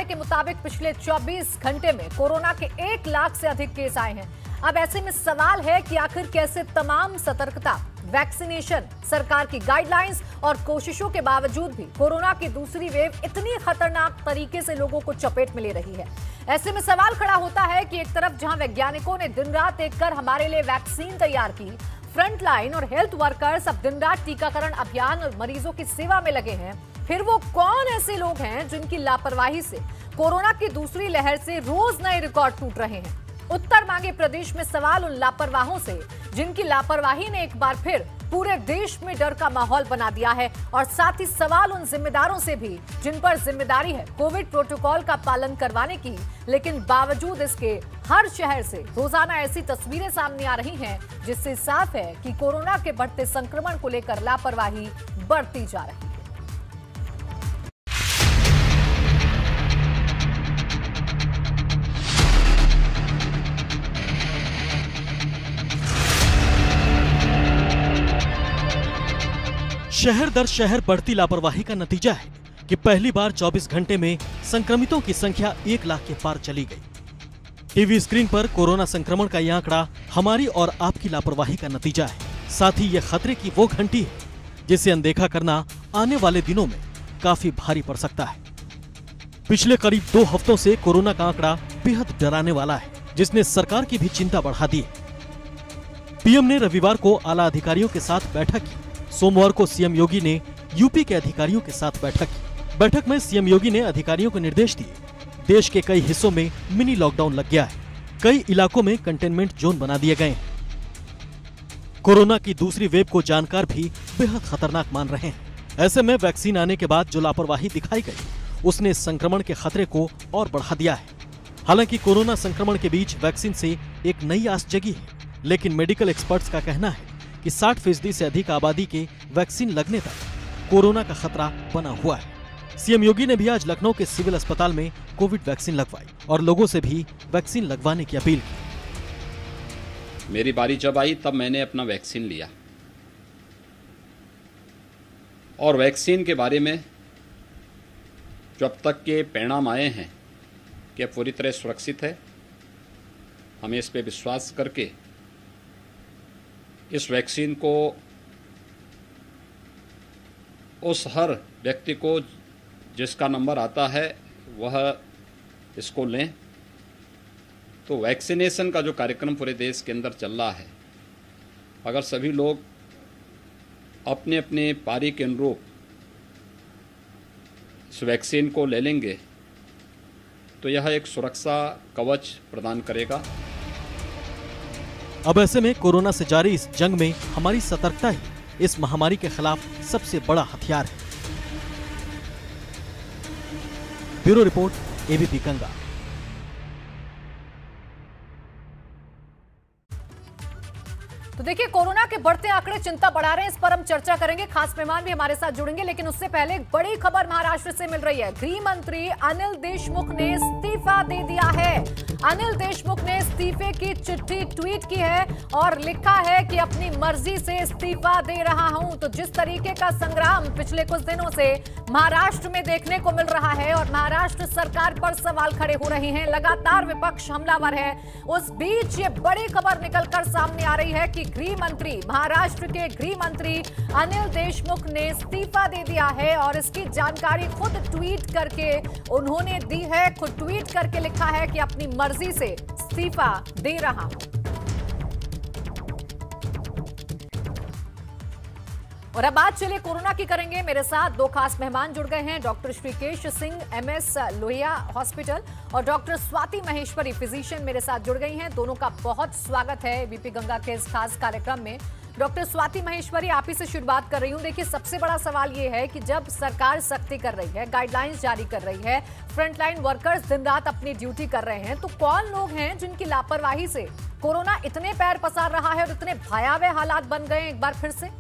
के मुताबिक पिछले 24 घंटे में कोरोना के 1 लाख से अधिक केस आए हैं। अब ऐसे में सवाल है कि आखिर कैसे तमाम सतर्कता, वैक्सीनेशन, सरकार की गाइडलाइंस और कोशिशों के बावजूद भी कोरोना की दूसरी वेव इतनी खतरनाक तरीके से लोगों को चपेट में ले रही है। ऐसे में सवाल खड़ा होता है कि एक तरफ जहां वैज्ञानिकों ने दिन रात एक कर हमारे लिए वैक्सीन तैयार की, फ्रंट लाइन और हेल्थ वर्कर्स अब दिन रात टीकाकरण अभियान और मरीजों की सेवा में लगे हैं, फिर वो कौन ऐसे लोग हैं जिनकी लापरवाही से कोरोना की दूसरी लहर से रोज नए रिकॉर्ड टूट रहे हैं। उत्तर मांगे प्रदेश में सवाल उन लापरवाहों से जिनकी लापरवाही ने एक बार फिर पूरे देश में डर का माहौल बना दिया है, और साथ ही सवाल उन जिम्मेदारों से भी जिन पर जिम्मेदारी है कोविड प्रोटोकॉल का पालन करवाने की, लेकिन बावजूद इसके हर शहर से रोजाना ऐसी तस्वीरें सामने आ रही हैं जिससे साफ है कि कोरोना के बढ़ते संक्रमण को लेकर लापरवाही बढ़ती जा रही है। शहर दर शहर बढ़ती लापरवाही का नतीजा है कि पहली बार 24 घंटे में संक्रमितों की संख्या 1 लाख के पार चली गई। टीवी स्क्रीन पर कोरोना संक्रमण का यह आंकड़ा हमारी और आपकी लापरवाही का नतीजा है। साथ ही यह खतरे की वो घंटी है जिसे अनदेखा करना आने वाले दिनों में काफी भारी पड़ सकता है। पिछले करीब 2 हफ्तों से कोरोना का आंकड़ा बेहद डराने वाला है, जिसने सरकार की भी चिंता बढ़ा दी है। पीएम ने रविवार को आला अधिकारियों के साथ बैठक की। सोमवार को सीएम योगी ने यूपी के अधिकारियों के साथ बैठक की। बैठक में सीएम योगी ने अधिकारियों को निर्देश दिए। देश के कई हिस्सों में मिनी लॉकडाउन लग गया है, कई इलाकों में कंटेनमेंट जोन बना दिए गए हैं। कोरोना की दूसरी वेव को जानकार भी बेहद खतरनाक मान रहे हैं। ऐसे में वैक्सीन आने के बाद जो लापरवाही दिखाई गई, उसने संक्रमण के खतरे को और बढ़ा दिया है। हालांकि कोरोना संक्रमण के बीच वैक्सीन से एक नई आस जगी है, लेकिन मेडिकल एक्सपर्ट्स का कहना है कि 60% से अधिक आबादी के वैक्सीन लगने तक कोरोना का खतरा बना हुआ है। सीएम योगी ने भी आज लखनऊ के सिविल अस्पताल में कोविड वैक्सीन लगवाई और लोगों से भी वैक्सीन लगवाने की अपील की। मेरी बारी जब आई तब मैंने अपना वैक्सीन लिया, और वैक्सीन के बारे में जो अब तक के परिणाम आए हैं कि पूरी तरह सुरक्षित है, हमें इस पे विश्वास करके इस वैक्सीन को उस हर व्यक्ति को जिसका नंबर आता है वह इसको लें। तो वैक्सीनेशन का जो कार्यक्रम पूरे देश के अंदर चल रहा है, अगर सभी लोग अपने अपने पारी के अनुरूप इस वैक्सीन को ले लेंगे तो यह एक सुरक्षा कवच प्रदान करेगा। अब ऐसे में कोरोना से जारी इस जंग में हमारी सतर्कता ही इस महामारी के खिलाफ सबसे बड़ा हथियार है। Bureau report, ABP Ganga. तो देखिए, कोरोना के बढ़ते आंकड़े चिंता बढ़ा रहे हैं, इस पर हम चर्चा करेंगे। खास मेहमान भी हमारे साथ जुड़ेंगे, लेकिन उससे पहले एक बड़ी खबर महाराष्ट्र से मिल रही है। गृह मंत्री अनिल देशमुख ने इस्तीफा दे दिया है। अनिल देशमुख ने इस्तीफे की चिट्ठी ट्वीट की है और लिखा है कि अपनी मर्जी से इस्तीफा दे रहा हूं। तो जिस तरीके का संग्राम पिछले कुछ दिनों से महाराष्ट्र में देखने को मिल रहा है और महाराष्ट्र सरकार पर सवाल खड़े हो रहे हैं, लगातार विपक्ष हमलावर है, उस बीच ये बड़ी खबर निकलकर सामने आ रही है कि गृह मंत्री, महाराष्ट्र के गृह मंत्री अनिल देशमुख ने इस्तीफा दे दिया है। और इसकी जानकारी खुद ट्वीट करके उन्होंने दी है। खुद ट्वीट करके लिखा है कि अपनी मर्जी से इस्तीफा दे रहा हूं। और अब बात चलिए कोरोना की करेंगे। मेरे साथ 2 खास मेहमान जुड़ गए हैं, doctor Shrikesh Singh, MS Lohia hospital, और डॉक्टर स्वाति महेश्वरी, फिजिशियन, मेरे साथ जुड़ गई हैं। दोनों का बहुत स्वागत है एबीपी गंगा के इस खास कार्यक्रम में। डॉक्टर स्वाति महेश्वरी, आप ही से शुरुआत कर रही हूं। देखिए, सबसे बड़ा सवाल ये है कि जब सरकार सख्ती कर रही है, गाइडलाइंस जारी कर रही है, फ्रंटलाइन वर्कर्स दिन रात अपनी ड्यूटी कर रहे हैं, तो कौन लोग हैं जिनकी लापरवाही से कोरोना इतने पैर पसार रहा है और इतने भयावह हालात बन गए एक बार फिर से?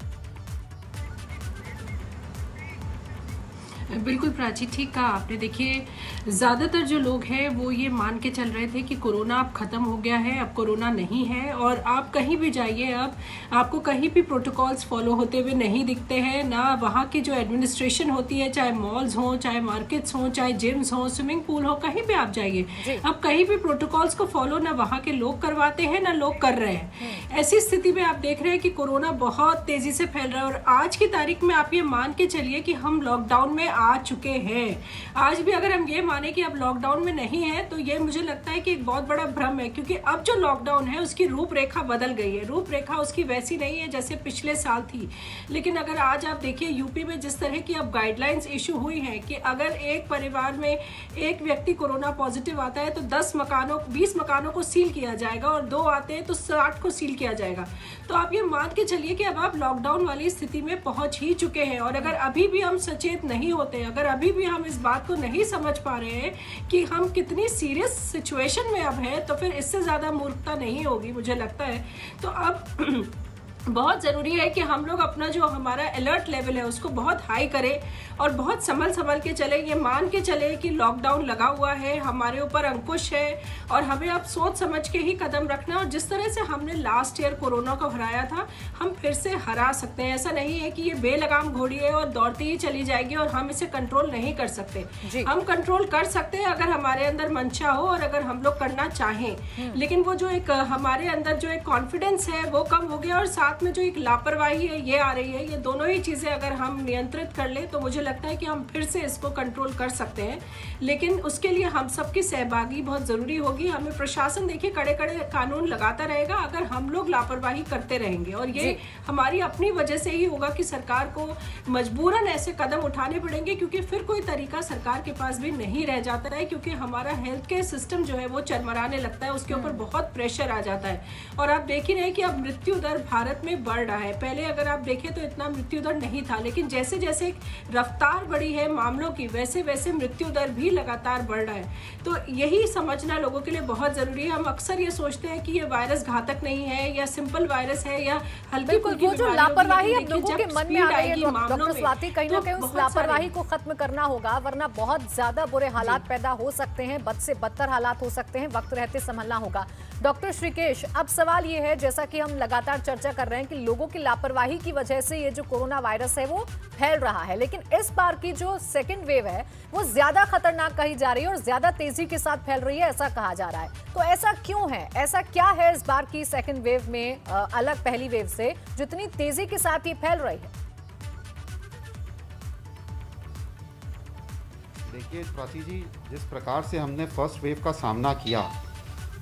बिल्कुल प्राची, ठीक कहा आपने। देखिए, ज़्यादातर जो लोग हैं वो ये मान के चल रहे थे कि कोरोना अब ख़त्म हो गया है, अब कोरोना नहीं है। और आप कहीं भी जाइए, अब आपको कहीं भी प्रोटोकॉल्स फॉलो होते हुए नहीं दिखते हैं। ना वहाँ की जो एडमिनिस्ट्रेशन होती है, चाहे मॉल्स हों, चाहे मार्केट्स हों, चाहे जिम्स हों, स्विमिंग पूल हो, कहीं भी आप जाइए, अब कहीं भी प्रोटोकॉल्स को फॉलो ना वहाँ के लोग करवाते हैं ना लोग कर रहे हैं। ऐसी स्थिति में आप देख रहे हैं कि कोरोना बहुत तेज़ी से फैल रहा है। और आज की तारीख में आप ये मान के चलिए कि हम लॉकडाउन में आ चुके हैं। आज भी अगर हम ये माने कि अब लॉकडाउन में नहीं है, तो ये मुझे लगता है कि एक बहुत बड़ा भ्रम है, क्योंकि अब जो लॉकडाउन है उसकी रूपरेखा बदल गई है। रूपरेखा उसकी वैसी नहीं है जैसे पिछले साल थी। लेकिन अगर आज आप देखिए यूपी में जिस तरह की अब गाइडलाइंस इशू हुई हैं कि अगर एक परिवार में एक व्यक्ति कोरोना पॉजिटिव आता है तो 20 मकानों को सील किया जाएगा, और 2 आते हैं तो 60 को सील किया जाएगा। तो आप ये मान के चलिए कि अब आप लॉकडाउन वाली स्थिति में पहुंच ही चुके हैं। और अगर अभी भी हम सचेत नहीं होते, अगर अभी भी हम इस बात को नहीं समझ पा रहे हैं कि हम कितनी सीरियस सिचुएशन में अब है, तो फिर इससे ज़्यादा मूर्खता नहीं होगी मुझे लगता है। तो अब बहुत ज़रूरी है कि हम लोग अपना जो हमारा अलर्ट लेवल है उसको बहुत हाई करें और बहुत संभल के चले। ये मान के चले कि लॉकडाउन लगा हुआ है, हमारे ऊपर अंकुश है, और हमें अब सोच समझ के ही कदम रखना। और जिस तरह से हमने लास्ट ईयर कोरोना को हराया था, हम फिर से हरा सकते हैं। ऐसा नहीं है कि ये बेलगाम घोड़ी है और दौड़ती ही चली जाएगी और हम इसे कंट्रोल नहीं कर सकते। हम कंट्रोल कर सकते हैं अगर हमारे अंदर मंशा हो और अगर हम लोग करना चाहें। लेकिन वो जो एक हमारे अंदर जो एक कॉन्फिडेंस है वो कम हो गया, और साथ में जो एक लापरवाही है ये आ रही है। ये दोनों ही चीज़ें अगर हम नियंत्रित कर ले तो मुझे लगता है कि हम फिर से इसको कंट्रोल कर सकते हैं। लेकिन उसके लिए हम सबकी सहभागी बहुत ज़रूरी होगी। हमें प्रशासन देखिए कड़े कानून लगाता रहेगा अगर हम लोग लापरवाही करते रहेंगे, और ये हमारी अपनी वजह से ही होगा कि सरकार को मजबूरन ऐसे कदम उठाने पड़ेंगे, क्योंकि फिर कोई तरीका सरकार के पास भी नहीं रह जाता है। क्योंकि हमारा हेल्थ केयर सिस्टम जो है वो चरमराने लगता है, उसके ऊपर बहुत प्रेशर आ जाता है। और आप देख ही रहे कि अब मृत्यु दर भारत में बढ़ रहा है। पहले अगर आप देखें तो इतना मृत्यु दर नहीं था, लेकिन जैसे जैसे रफ्तार बढ़ी है मामलों की, वैसे वैसे मृत्यु दर भी लगातार बढ़ रहा है। तो यही समझना लोगों के लिए बहुत ज़रूरी है। हम अक्सर ये सोचते हैं कि ये वायरस घातक नहीं है या सिंपल वायरस है या हल्की फुल्की वो जो लापरवाही अब लोगों के मन में आ रही है मामलों डॉक्टर स्वाति, कहीं ना कहीं उस लापरवाही को खत्म करना होगा, वरना बहुत ज्यादा बुरे हालात पैदा हो सकते हैं, बद से बदतर हालात हो सकते हैं। वक्त रहते संभलना होगा। डॉक्टर श्रीकेश, अब सवाल ये है, जैसा कि हम लगातार चर्चा कर रहे हैं कि लोगों की लापरवाही की वजह से ये जो कोरोना वायरस है वो फैल रहा है, लेकिन इस बार की जो सेकेंड वेव है वो ज्यादा खतरनाक कही जा रही है और ज्यादा तेजी के साथ फैल रही है, ऐसा कहा जा रहा है। तो ऐसा क्यों है? ऐसा क्या है इस बार की सेकेंड वेव में अलग पहली वेव से, जितनी तेजी के साथ ये फैल रही है? देखिए प्राची जी, जिस प्रकार से हमने फर्स्ट वेव का सामना किया,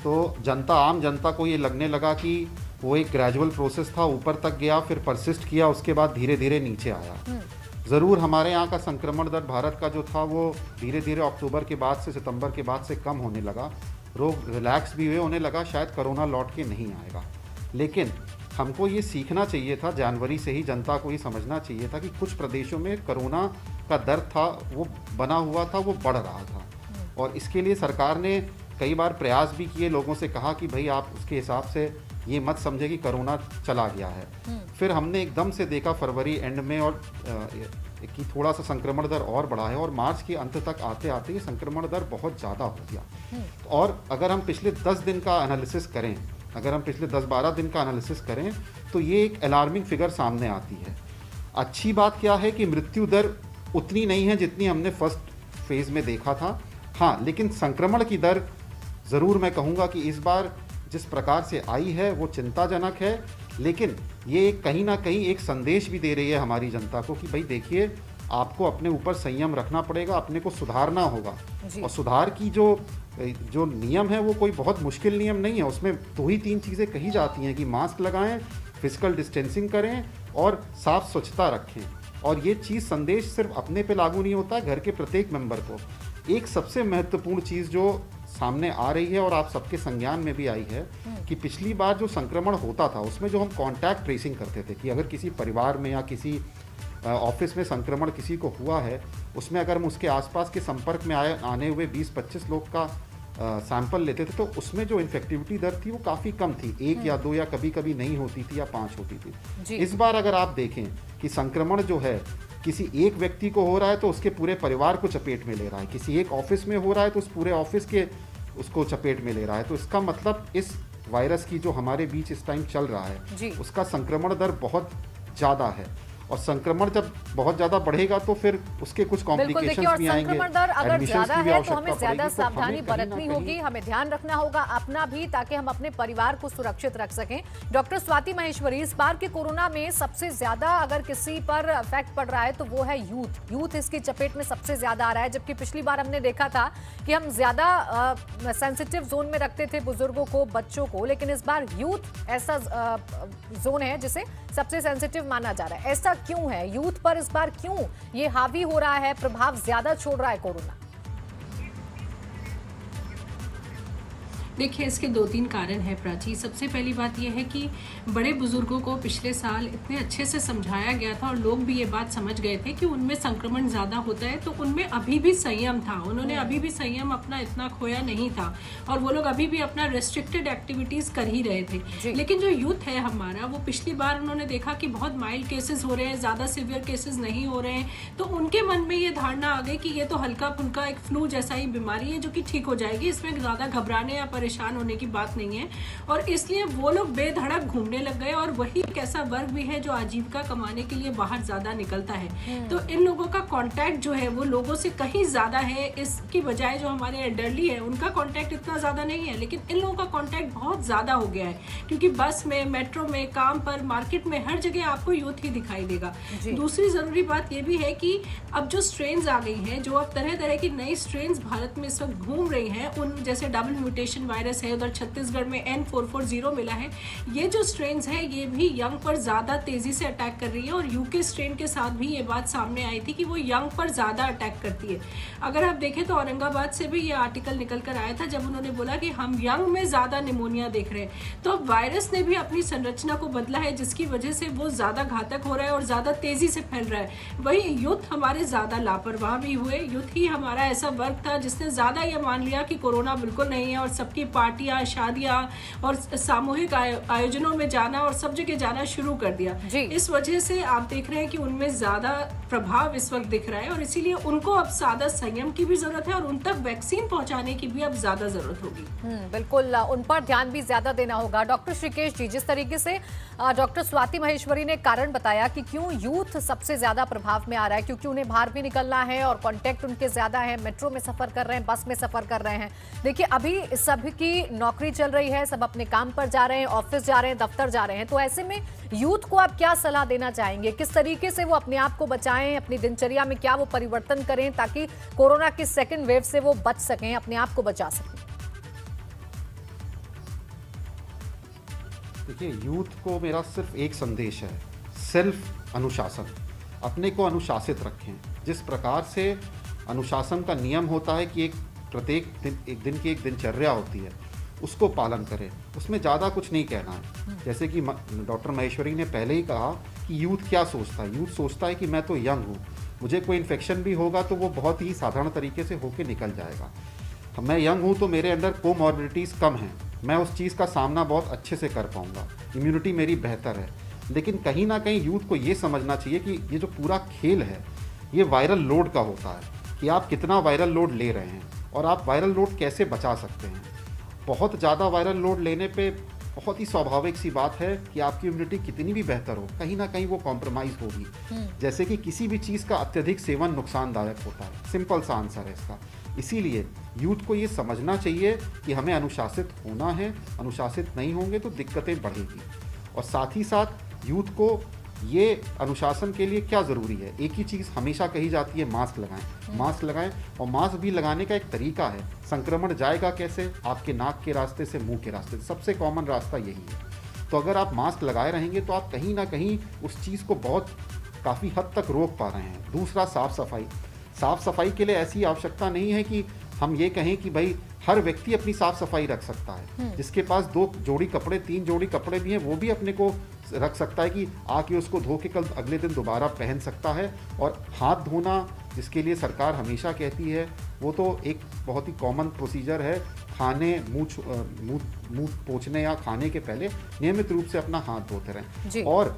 तो आम जनता को ये लगने लगा कि वो एक ग्रेजुअल प्रोसेस था, ऊपर तक गया, फिर परसिस्ट किया, उसके बाद धीरे धीरे नीचे आया। ज़रूर हमारे यहाँ का संक्रमण दर भारत का जो था वो धीरे धीरे अक्टूबर के बाद से, सितंबर के बाद से कम होने लगा। लोग रिलैक्स भी हुए, उन्हें लगा शायद कोरोना लौट के नहीं आएगा। लेकिन हमको ये सीखना चाहिए था, जनवरी से ही जनता को ये समझना चाहिए था कि कुछ प्रदेशों में कोरोना का दर था वो बना हुआ था, वो बढ़ रहा था। और इसके लिए सरकार ने कई बार प्रयास भी किए, लोगों से कहा कि भाई आप उसके हिसाब से ये मत समझे कि कोरोना चला गया है। फिर हमने एकदम से देखा फरवरी एंड में और कि थोड़ा सा संक्रमण दर और बढ़ा है, और मार्च के अंत तक आते आते ये संक्रमण दर बहुत ज़्यादा हो गया। और अगर हम पिछले 10 दिन का एनालिसिस करें, अगर हम पिछले 10-12 दिन का एनालिसिस करें तो ये एक अलार्मिंग फिगर सामने आती है। अच्छी बात क्या है कि मृत्यु दर उतनी नहीं है जितनी हमने फर्स्ट फेज़ में देखा था। हाँ, लेकिन संक्रमण की दर ज़रूर मैं कहूँगा कि इस बार जिस प्रकार से आई है वो चिंताजनक है, लेकिन ये कहीं ना कहीं एक संदेश भी दे रही है हमारी जनता को कि भाई देखिए, आपको अपने ऊपर संयम रखना पड़ेगा, अपने को सुधारना होगा। और सुधार की जो नियम है वो कोई बहुत मुश्किल नियम नहीं है। उसमें 2 ही 3 चीज़ें कही जाती हैं कि मास्क लगाएं, फिजिकल डिस्टेंसिंग करें और साफ स्वच्छता रखें। और ये चीज़ संदेश सिर्फ अपने पे लागू नहीं होता, घर के प्रत्येक मेंबर को। एक सबसे महत्वपूर्ण चीज़ जो सामने आ रही है और आप सबके संज्ञान में भी आई है कि पिछली बार जो संक्रमण होता था उसमें जो हम कॉन्टैक्ट ट्रेसिंग करते थे कि अगर किसी परिवार में या किसी ऑफिस में संक्रमण किसी को हुआ है, उसमें अगर हम उसके आसपास के संपर्क में आने हुए 20-25 लोग का सैंपल लेते थे तो उसमें जो इन्फेक्टिविटी दर थी वो काफ़ी कम थी, 1 या 2 या कभी कभी नहीं होती थी या 5 होती थी। इस बार अगर आप देखें कि संक्रमण जो है किसी एक व्यक्ति को हो रहा है तो उसके पूरे परिवार को चपेट में ले रहा है, किसी एक ऑफिस में हो रहा है तो उस पूरे ऑफिस के उसको चपेट में ले रहा है। तो इसका मतलब इस वायरस की जो हमारे बीच इस टाइम चल रहा जी। है उसका संक्रमण दर बहुत ज़्यादा है, और संक्रमण जब बहुत ज़्यादा बढ़ेगा तो फिर उसके कुछ कॉम्प्लिकेशंस भी आएंगे। संक्रमण दर अगर एडमिशंस ज्यादा की भी है तो आवश्यकता हमें ज्यादा पड़ेगी, तो सावधानी हमें कहीं ना बरतनी कहीं- होगी, हमें ध्यान रखना होगा अपना भी, ताकि हम अपने परिवार को सुरक्षित रख सकें। डॉक्टर स्वाति महेश्वरी, इस बार के कोरोना में सबसे ज्यादा अगर किसी पर इफेक्ट पड़ रहा है तो वो है यूथ इसकी चपेट में सबसे ज्यादा आ रहा है, जबकि पिछली बार हमने देखा था कि हम ज्यादा सेंसिटिव जोन में रखते थे बुजुर्गों को, बच्चों को, लेकिन इस बार यूथ ऐसा जोन है जिसे सबसे सेंसिटिव माना जा रहा है। ऐसा क्यों है? यूथ पर इस बार क्यों ये हावी हो रहा है, प्रभाव ज्यादा छोड़ रहा है कोरोना? देखिए, इसके 2-3 कारण है प्राची। सबसे पहली बात यह है कि बड़े बुजुर्गों को पिछले साल इतने अच्छे से समझाया गया था और लोग भी ये बात समझ गए थे कि उनमें संक्रमण ज़्यादा होता है, तो उनमें अभी भी संयम था, उन्होंने अभी भी संयम अपना इतना खोया नहीं था और वो लोग अभी भी अपना रेस्ट्रिक्टेड एक्टिविटीज़ कर ही रहे थे। लेकिन जो यूथ है हमारा, वो पिछली बार उन्होंने देखा कि बहुत माइल्ड केसेस हो रहे हैं, ज़्यादा सीवियर केसेस नहीं हो रहे हैं, तो उनके मन में ये धारणा आ गई कि ये तो हल्का फुल्का एक फ्लू जैसा ही बीमारी है जो कि ठीक हो जाएगी, इसमें ज़्यादा घबराने या परेशान होने की बात नहीं है। और इसलिए वो लोग बेधड़क घूमने लग गए, और वही एक ऐसा वर्ग भी है जो आजीविका कमाने के लिए बाहर ज्यादा निकलता है। तो इन लोगों का कांटेक्ट जो है वो लोगों से कहीं ज्यादा है, इसकी बजाय जो हमारे एल्डरली है उनका कांटेक्ट इतना ज्यादा नहीं है, लेकिन इन लोगों का कांटेक्ट बहुत ज्यादा हो गया है, क्योंकि बस में, मेट्रो में, काम पर, मार्केट में, हर जगह आपको यूथ ही दिखाई देगा। दूसरी जरूरी बात यह भी है कि अब जो स्ट्रेन्स आ गई हैं, जो अब तरह तरह की नई स्ट्रेन्स भारत में इस वक्त घूम रही हैं, उन जैसे डबल म्यूटेशन वायरस है, उधर छत्तीसगढ़ में N440 मिला है, ये जो स्ट्रेन्स है ये भी यंग पर ज़्यादा तेज़ी से अटैक कर रही है। और यूके स्ट्रेन के साथ भी ये बात सामने आई थी कि वो यंग पर ज़्यादा अटैक करती है। अगर आप देखें तो औरंगाबाद से भी ये आर्टिकल निकल कर आया था, जब उन्होंने बोला कि हम यंग में ज़्यादा निमोनिया देख रहे हैं। तो अब वायरस ने भी अपनी संरचना को बदला है, जिसकी वजह से वो ज़्यादा घातक हो रहा है और ज़्यादा तेज़ी से फैल रहा है। वही यूथ हमारे ज़्यादा लापरवाह भी हुए। यूथ ही हमारा ऐसा वर्ग था जिसने ज़्यादा ये मान लिया कि कोरोना बिल्कुल नहीं है, और सबकी पार्टियाँ, शादियाँ और सामूहिक आयोजनों में जाना और सब जगह जाना शुरू कर दिया। इस वजह से आप देख रहे हैं कि उनमें ज्यादा प्रभाव इस वक्त दिख रहा है, और इसीलिए उनको अब ज्यादा संयम की भी जरूरत है और उन तक वैक्सीन पहुंचाने की भी अब ज्यादा जरूरत होगी। बिल्कुल, उन पर ध्यान भी ज्यादा देना होगा। डॉक्टर श्रीकेश जी, जिस तरीके से डॉक्टर स्वाति महेश्वरी ने कारण बताया कि क्यों यूथ सबसे ज्यादा प्रभाव में आ रहा है, क्योंकि उन्हें बाहर भी निकलना है और कॉन्टेक्ट उनके ज्यादा है, मेट्रो में सफर कर रहे हैं, बस में सफर कर रहे हैं। देखिए, अभी सबकी नौकरी चल रही है, सब अपने काम पर जा रहे हैं, ऑफिस जा रहे हैं, दफ्तर जा रहे हैं, तो ऐसे में यूथ को आप क्या सलाह देना चाहेंगे? किस तरीके से वो अपने आप को बचाएं, अपनी दिनचर्या में क्या वो परिवर्तन करें ताकि कोरोना की सेकेंड वेव से वो बच सकें, अपने आप को बचा सकें? देखिए, यूथ को मेरा सिर्फ एक संदेश है, सेल्फ अनुशासन। अपने को अनुशासित रखें। जिस प्रकार से अनुशासन का नियम होता है कि प्रत्येक दिन की एक दिनचर्या होती है, उसको पालन करें। उसमें ज़्यादा कुछ नहीं कहना है। जैसे कि डॉक्टर महेश्वरी ने पहले ही कहा कि यूथ क्या सोचता है। यूथ सोचता है कि मैं तो यंग हूँ, मुझे कोई इन्फेक्शन भी होगा तो वो बहुत ही साधारण तरीके से होके निकल जाएगा। मैं यंग हूँ तो मेरे अंदर कोमॉर्बिडिटीज़ कम हैं, मैं उस चीज़ का सामना बहुत अच्छे से कर पाऊँगा, इम्यूनिटी मेरी बेहतर है। लेकिन कहीं ना कहीं यूथ को ये समझना चाहिए कि ये जो पूरा खेल है ये वायरल लोड का होता है, कि आप कितना वायरल लोड ले रहे हैं और आप वायरल लोड कैसे बचा सकते हैं। बहुत ज़्यादा वायरल लोड लेने पे बहुत ही स्वाभाविक सी बात है कि आपकी इम्यूनिटी कितनी भी बेहतर हो, कहीं ना कहीं वो कॉम्प्रोमाइज़ होगी। जैसे कि किसी भी चीज़ का अत्यधिक सेवन नुकसानदायक होता है। सिंपल सा आंसर है इसका। इसीलिए यूथ को ये समझना चाहिए कि हमें अनुशासित होना है, अनुशासित नहीं होंगे तो दिक्कतें बढ़ेगी। और साथ ही साथ यूथ को ये अनुशासन के लिए क्या ज़रूरी है, एक ही चीज़ हमेशा कही जाती है, मास्क लगाएं। मास्क लगाएं, और मास्क भी लगाने का एक तरीका है। संक्रमण जाएगा कैसे? आपके नाक के रास्ते से, मुंह के रास्ते से, सबसे कॉमन रास्ता यही है। तो अगर आप मास्क लगाए रहेंगे तो आप कहीं ना कहीं उस चीज़ को बहुत काफ़ी हद तक रोक पा रहे हैं। दूसरा, साफ़ सफाई। साफ़ सफाई के लिए ऐसी आवश्यकता नहीं है कि हम ये कहें कि भाई हर व्यक्ति अपनी साफ़ सफाई रख सकता है। जिसके पास 2 जोड़ी कपड़े, 3 जोड़ी कपड़े भी हैं, वो भी अपने को रख सकता है कि आके उसको धो के कल अगले दिन दोबारा पहन सकता है। और हाथ धोना, जिसके लिए सरकार हमेशा कहती है, वो तो एक बहुत ही कॉमन प्रोसीजर है। खाने, मुंह पोंछने या खाने के पहले नियमित रूप से अपना हाथ धोते रहें। और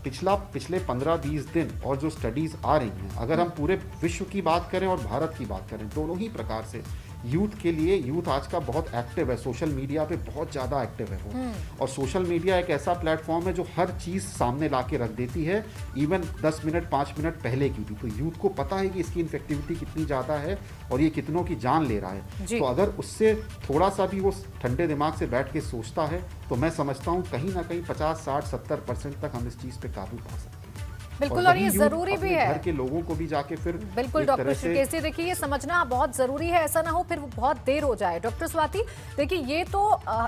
पिछले 15-20 दिन और जो स्टडीज़ आ रही हैं, अगर हम पूरे विश्व की बात करें और भारत की बात करें, दोनों ही प्रकार से यूथ के लिए, यूथ आज का बहुत एक्टिव है, सोशल मीडिया पे बहुत ज़्यादा एक्टिव है वो। और सोशल मीडिया एक ऐसा प्लेटफॉर्म है जो हर चीज़ सामने ला के रख देती है, इवन 10 मिनट 5 मिनट पहले की भी। तो यूथ को पता है कि इसकी इन्फेक्टिविटी कितनी ज़्यादा है और ये कितनों की जान ले रहा है। तो अगर उससे थोड़ा सा भी वो ठंडे दिमाग से बैठ के सोचता है तो मैं समझता हूँ कहीं ना कहीं 50-60-70% तक हम इस चीज़ पे काबू पा सकते हैं। बिल्कुल, और ये जरूरी भी है घर के लोगों को भी जाके फिर बिल्कुल डॉक्टर श्रीकेश, देखिए ये समझना बहुत जरूरी है, ऐसा ना हो फिर बहुत देर हो जाए। डॉक्टर स्वाति, देखिए ये तो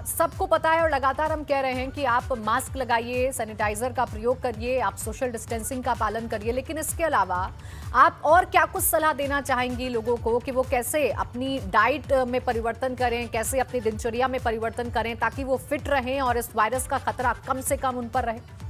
सबको पता है और लगातार हम कह रहे हैं कि आप मास्क लगाइए, सैनिटाइजर का प्रयोग करिए, आप सोशल डिस्टेंसिंग का पालन करिए, लेकिन इसके अलावा आप और क्या कुछ सलाह देना चाहेंगी लोगों को कि वो कैसे अपनी डाइट में परिवर्तन करें, कैसे अपनी दिनचर्या में परिवर्तन करें ताकि वो फिट रहें और इस वायरस का खतरा कम से कम उन पर रहे?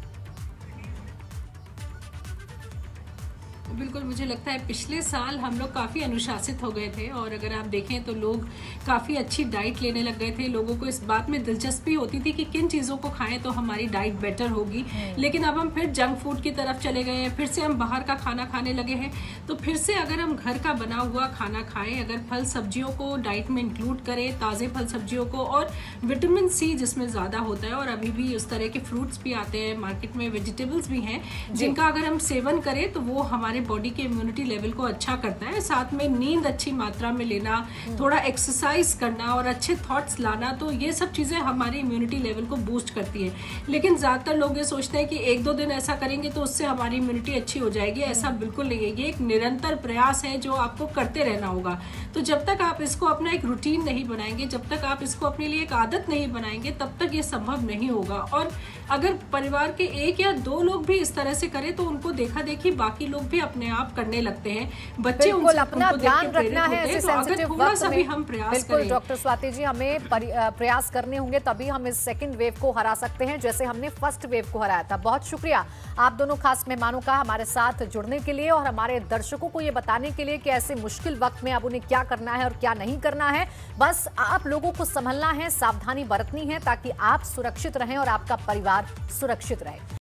बिल्कुल, मुझे लगता है पिछले साल हम लोग काफ़ी अनुशासित हो गए थे और अगर आप देखें तो लोग काफ़ी अच्छी डाइट लेने लग गए थे। लोगों को इस बात में दिलचस्पी होती थी कि किन चीज़ों को खाएं तो हमारी डाइट बेटर होगी। लेकिन अब हम फिर जंक फूड की तरफ चले गए हैं, फिर से हम बाहर का खाना खाने लगे हैं। तो फिर से अगर हम घर का बना हुआ खाना खाएं, अगर फल सब्जियों को डाइट में इंक्लूड करें, ताज़े फल सब्जियों को, और विटामिन सी जिसमें ज़्यादा होता है, और अभी भी उस तरह के फ्रूट्स भी आते हैं मार्केट में, वेजिटेबल्स भी हैं जिनका अगर हम सेवन करें तो वो हमारे बॉडी के इम्यूनिटी लेवल को अच्छा करता है। साथ में नींद अच्छी मात्रा में लेना, थोड़ा एक्सरसाइज करना और अच्छे थॉट्स लाना, तो ये सब चीज़ें हमारे इम्यूनिटी लेवल को बूस्ट करती है। लेकिन ज़्यादातर लोग ये सोचते हैं कि 1-2 दिन ऐसा करेंगे तो उससे हमारी इम्यूनिटी अच्छी हो जाएगी। ऐसा बिल्कुल नहीं है, ये एक निरंतर प्रयास है जो आपको करते रहना होगा। तो जब तक आप इसको अपना एक रूटीन नहीं बनाएंगे, जब तक आप इसको अपने लिए एक आदत नहीं बनाएंगे, तब तक ये संभव नहीं होगा। और अगर परिवार के 1 या 2 लोग भी इस तरह से करें तो उनको देखा देखी बाकी लोग भी अपने आप करने लगते हैं। बच्चे बिल्कुल अपना ध्यान रखना है ऐसे तो सेंसिटिव वक्त में। हम प्रयास बिल्कुल करें। डॉक्टर स्वाति जी, हमें प्रयास करने होंगे तभी हम इस सेकंड वेव को हरा सकते हैं जैसे हमने फर्स्ट वेव को हराया था। बहुत शुक्रिया आप दोनों खास मेहमानों का हमारे साथ जुड़ने के लिए और हमारे दर्शकों को ये बताने के लिए कि ऐसे मुश्किल वक्त में अब उन्हें क्या करना है और क्या नहीं करना है। बस आप लोगों को संभलना है, सावधानी बरतनी है ताकि आप सुरक्षित रहें और आपका परिवार सुरक्षित रहे।